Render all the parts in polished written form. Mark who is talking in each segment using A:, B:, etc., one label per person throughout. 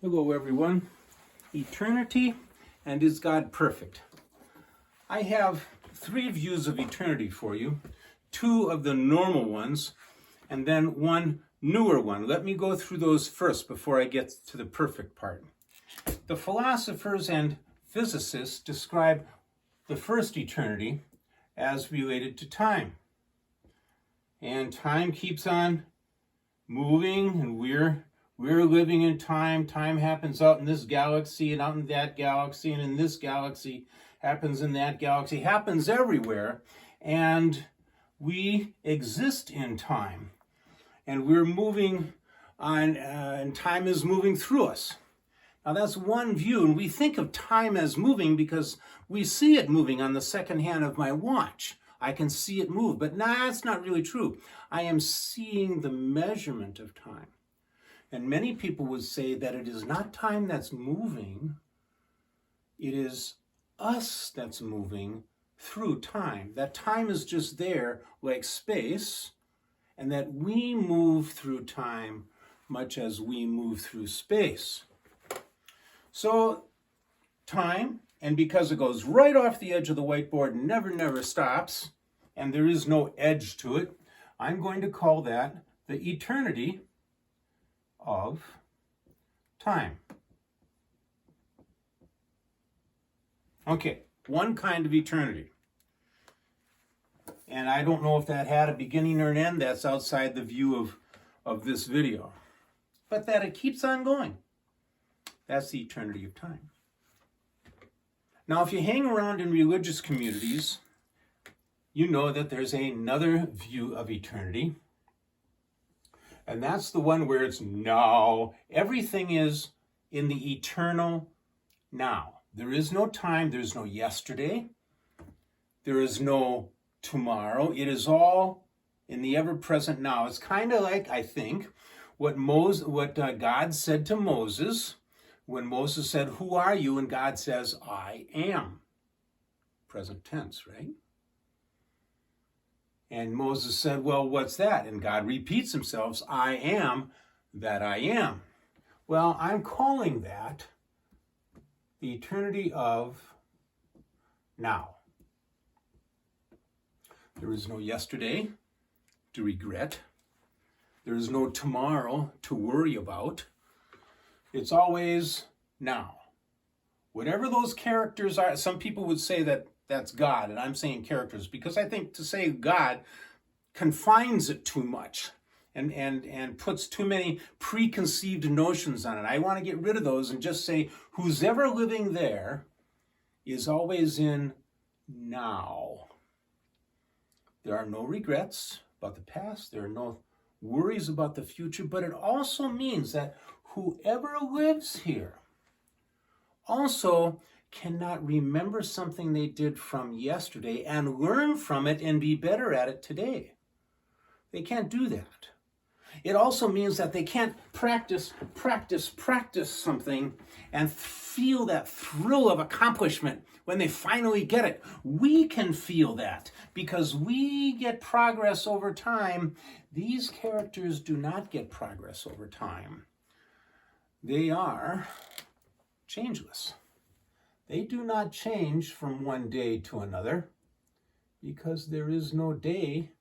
A: Hello everyone. Eternity, and is God perfect? I have 3 views of eternity for you, 2 of the normal ones, and then 1 newer one. Let me go through those first before I get to the perfect part. The philosophers and physicists describe the first eternity as related to time. And time keeps on moving, and we're living in time. Time happens out in this galaxy and out in that galaxy, and in this galaxy happens in that galaxy, happens everywhere. And we exist in time. And we're moving on, and time is moving through us. Now that's one view, and we think of time as moving because we see it moving on the second hand of my watch. I can see it move, but that's not really true. I am seeing the measurement of time. And many people would say that it is not time that's moving, it is us that's moving through time. That time is just there like space, and that we move through time much as we move through space. So time, and because it goes right off the edge of the whiteboard, never stops, and there is no edge to it, I'm going to call that the eternity of time. Okay, one kind of eternity. And I don't know if that had a beginning or an end. That's outside the view of this video. But that it keeps on going. That's the eternity of time. Now, if you hang around in religious communities, you know that there's another view of eternity. And that's the one where it's now. Everything is in the eternal now. There is no time. There's no yesterday. There is no tomorrow. It is all in the ever-present now. It's kind of like, I think, what God said to Moses when Moses said, "Who are you?" And God says, "I am." Present tense, right? And Moses said, "Well, what's that?" And God repeats himself, "I am that I am." Well, I'm calling that the eternity of now. There is no yesterday to regret. There is no tomorrow to worry about. It's always now. Whatever those characters are, some people would say that that's God, and I'm saying characters because I think to say God confines it too much and puts too many preconceived notions on it. I want to get rid of those and just say who's ever living there is always in now. There are no regrets about the past. There are no worries about the future, but it also means that whoever lives here also cannot remember something they did from yesterday and learn from it and be better at it today. They can't do that. It also means that they can't practice something and feel that thrill of accomplishment when they finally get it. We can feel that because we get progress over time. These characters do not get progress over time. They are changeless. They do not change from one day to another because there is no day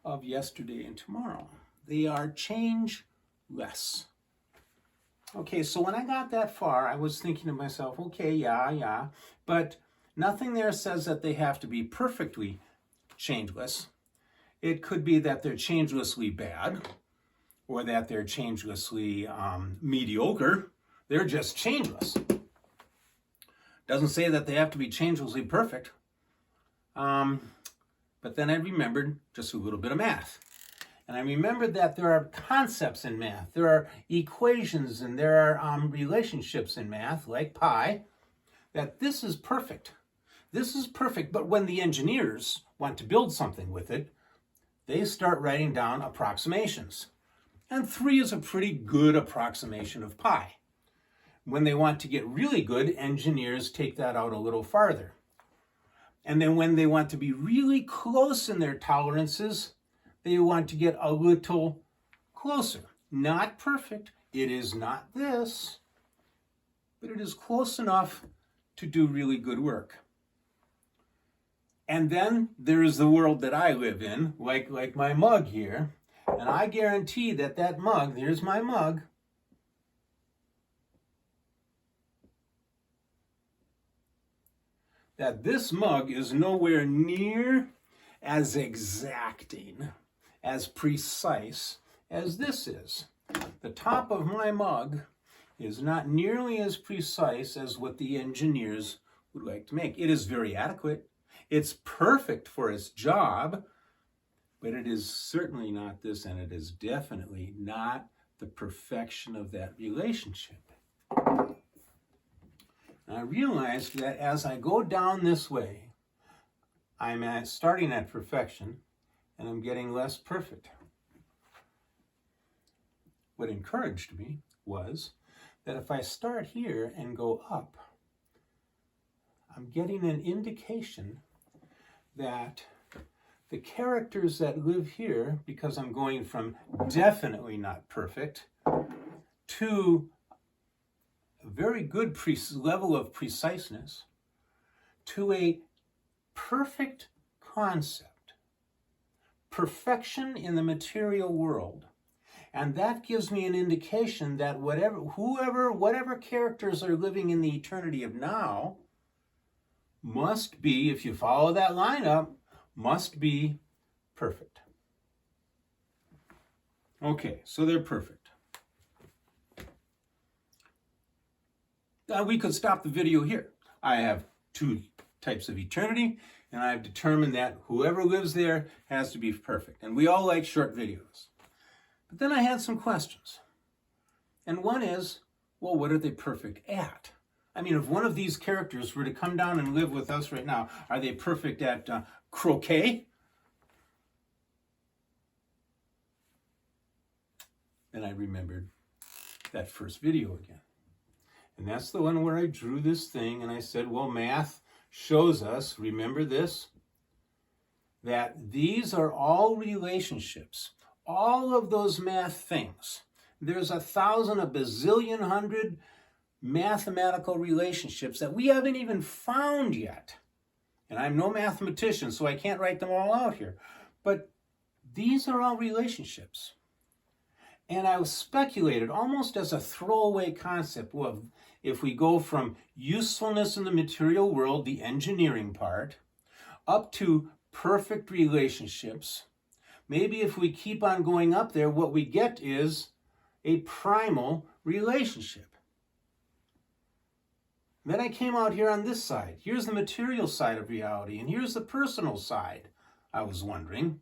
A: of yesterday and tomorrow. They are changeless. Okay, so when I got that far, I was thinking to myself, okay, yeah, but nothing there says that they have to be perfectly changeless. It could be that they're changelessly bad or that they're changelessly mediocre. They're just changeless. Doesn't say that they have to be changelessly perfect. But then I remembered just a little bit of math. And I remembered that there are concepts in math. There are equations and there are relationships in math, like pi, that this is perfect. This is perfect, but when the engineers want to build something with it, they start writing down approximations. And 3 is a pretty good approximation of pi. When they want to get really good, engineers take that out a little farther. And then when they want to be really close in their tolerances, they want to get a little closer. Not perfect. It is not this. but it is close enough to do really good work. And then there is the world that I live in, like my mug here, and I guarantee that that mug, there's my mug, that this mug is nowhere near as exacting, as precise as this is. The top of my mug is not nearly as precise as what the engineers would like to make. It is very adequate. It's perfect for its job, but it is certainly not this, and it is definitely not the perfection of that relationship. I realized that as I go down this way, I'm starting at perfection and I'm getting less perfect. What encouraged me was that if I start here and go up, I'm getting an indication that the characters that live here, because I'm going from definitely not perfect to a very good level of preciseness, to a perfect concept, perfection in the material world. And that gives me an indication that whatever characters are living in the eternity of now must be, if you follow that line up, must be perfect. Okay, so they're perfect. Now we could stop the video here. I have two types of eternity, and I've determined that whoever lives there has to be perfect. And we all like short videos. But then I had some questions. And one is, well, what are they perfect at? I mean, if one of these characters were to come down and live with us right now, are they perfect at croquet? Then I remembered that first video again. And that's the one where I drew this thing and I said, well, math shows us, remember this, that these are all relationships. All of those math things. There's 1,000, a bazillion, 100 mathematical relationships that we haven't even found yet. And I'm no mathematician, so I can't write them all out here. But these are all relationships. And I speculated almost as a throwaway concept of if we go from usefulness in the material world, the engineering part, up to perfect relationships, maybe if we keep on going up there, what we get is a primal relationship. Then I came out here on this side. Here's the material side of reality, and here's the personal side. I was wondering,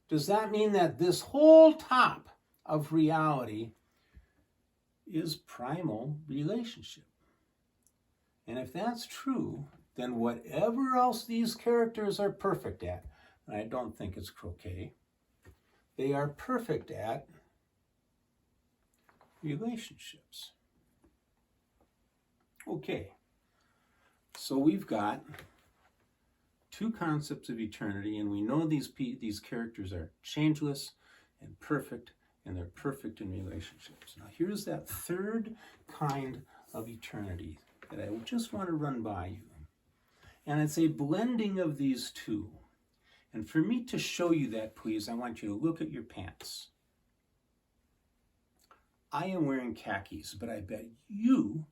A: does that mean that this whole top of reality is primal relationship? And if that's true, then whatever else these characters are perfect at, and I don't think it's croquet, they are perfect at relationships. Okay, so we've got two concepts of eternity, and we know these characters are changeless and perfect, and they're perfect in relationships. Now here's that third kind of eternity that I just want to run by you. And it's a blending of these two. And for me to show you that, please, I want you to look at your pants. I am wearing khakis, but I bet you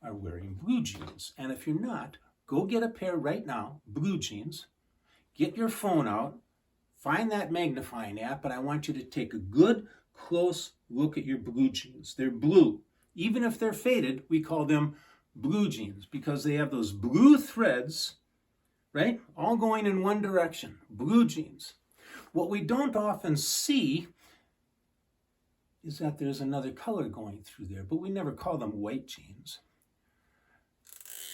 A: are wearing blue jeans. And if you're not, go get a pair right now, blue jeans. Get your phone out, find that magnifying app, and I want you to take a good, close look at your blue jeans. They're blue. Even if they're faded, we call them blue jeans because they have those blue threads, right? All going in one direction, blue jeans. What we don't often see is that there's another color going through there, but we never call them white jeans.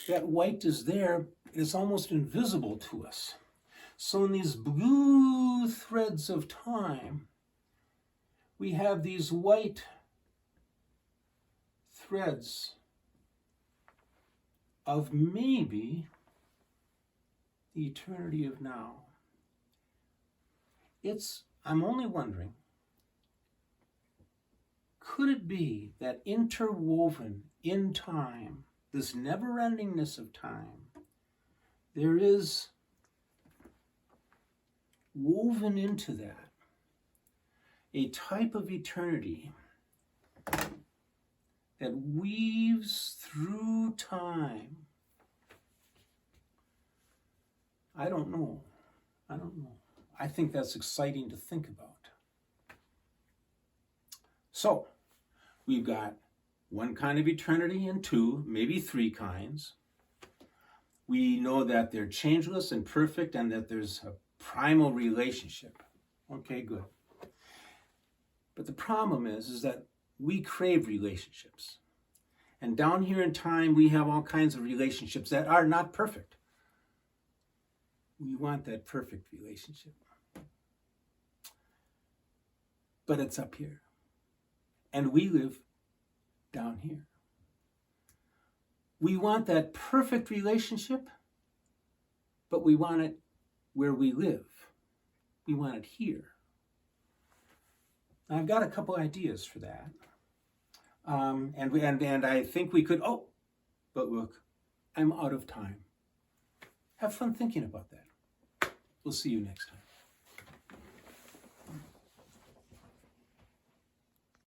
A: That white is there, it's almost invisible to us. So in these blue threads of time, we have these white threads of maybe the eternity of now. I'm only wondering, could it be that interwoven in time this never-endingness of time, there is woven into that a type of eternity that weaves through time. I don't know. I think that's exciting to think about. So, we've got one kind of eternity and two, maybe three kinds. We know that they're changeless and perfect and that there's a primal relationship. Okay, good. But the problem is that we crave relationships. And down here in time, we have all kinds of relationships that are not perfect. We want that perfect relationship. But it's up here. And we live down here. We want that perfect relationship, but we want it where we live. We want it here. I've got a couple ideas for that. And I think we could, but look, I'm out of time. Have fun thinking about that. We'll see you next time.